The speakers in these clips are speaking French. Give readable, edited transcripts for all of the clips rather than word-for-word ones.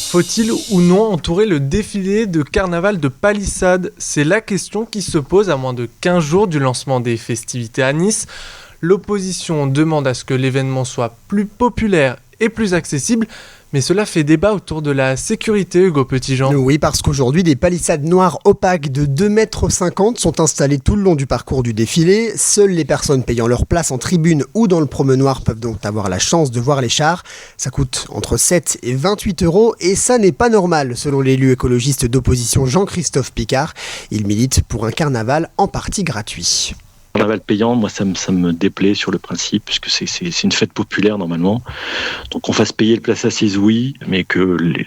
Faut-il ou non entourer le défilé de carnaval de Palissade? C'est la question qui se pose à moins de 15 jours du lancement des festivités à Nice. L'opposition demande à ce que l'événement soit plus populaire et plus accessible, mais cela fait débat autour de la sécurité, Hugo Petitjean. Oui, parce qu'aujourd'hui, des palissades noires opaques de 2,50 m sont installées tout le long du parcours du défilé. Seules les personnes payant leur place en tribune ou dans le promenoir peuvent donc avoir la chance de voir les chars. Ça coûte entre 7 et 28 € et ça n'est pas normal, selon l'élu écologiste d'opposition Jean-Christophe Picard. Il milite pour un carnaval en partie gratuit. Carnaval payant, moi ça me déplaît sur le principe, puisque c'est une fête populaire normalement. Donc qu'on fasse payer le place assise, oui, mais que les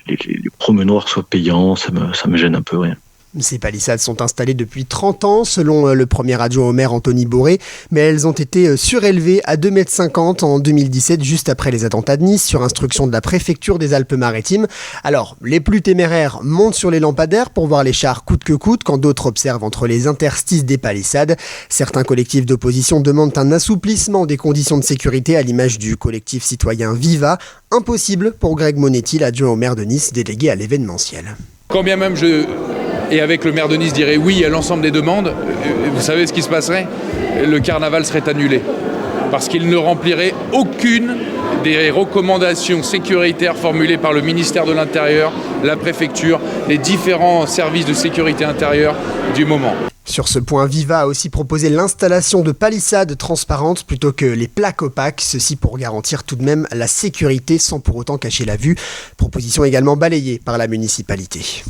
promenoirs soient payants, ça me gêne un peu, ouais. Ces palissades sont installées depuis 30 ans, selon le premier adjoint au maire Anthony Boré, mais elles ont été surélevées à 2,50 m en 2017, juste après les attentats de Nice, sur instruction de la préfecture des Alpes-Maritimes. Alors, les plus téméraires montent sur les lampadaires pour voir les chars coûte que coûte, quand d'autres observent entre les interstices des palissades. Certains collectifs d'opposition demandent un assouplissement des conditions de sécurité, à l'image du collectif citoyen Viva. Impossible pour Greg Monetti, l'adjoint au maire de Nice, délégué à l'événementiel. Quand bien même et avec le maire de Nice dirait oui à l'ensemble des demandes, vous savez ce qui se passerait? Le carnaval serait annulé. Parce qu'il ne remplirait aucune des recommandations sécuritaires formulées par le ministère de l'Intérieur, la préfecture, les différents services de sécurité intérieure du moment. Sur ce point, Viva a aussi proposé l'installation de palissades transparentes plutôt que les plaques opaques, ceci pour garantir tout de même la sécurité sans pour autant cacher la vue. Proposition également balayée par la municipalité.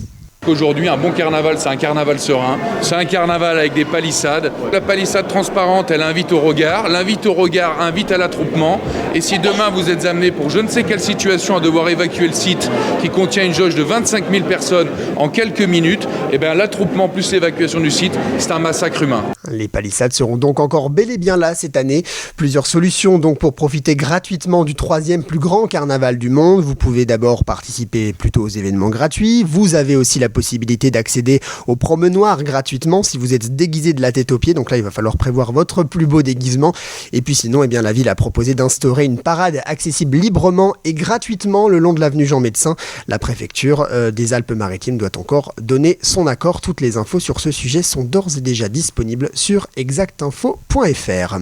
Aujourd'hui, un bon carnaval, c'est un carnaval serein, c'est un carnaval avec des palissades. La palissade transparente, elle invite au regard, l'invite au regard invite à l'attroupement. Et si demain vous êtes amené pour je ne sais quelle situation à devoir évacuer le site qui contient une jauge de 25 000 personnes en quelques minutes, eh bien l'attroupement plus l'évacuation du site, c'est un massacre humain. Les palissades seront donc encore bel et bien là cette année. Plusieurs solutions donc pour profiter gratuitement du 3e plus grand carnaval du monde. Vous pouvez d'abord participer plutôt aux événements gratuits. Vous avez aussi la possibilité d'accéder au promenoir gratuitement si vous êtes déguisé de la tête aux pieds. Donc là, il va falloir prévoir votre plus beau déguisement. Et puis sinon, la ville a proposé d'instaurer une parade accessible librement et gratuitement le long de l'avenue Jean Médecin. La préfecture des Alpes-Maritimes doit encore donner son accord. Toutes les infos sur ce sujet sont d'ores et déjà disponibles sur exactinfo.fr.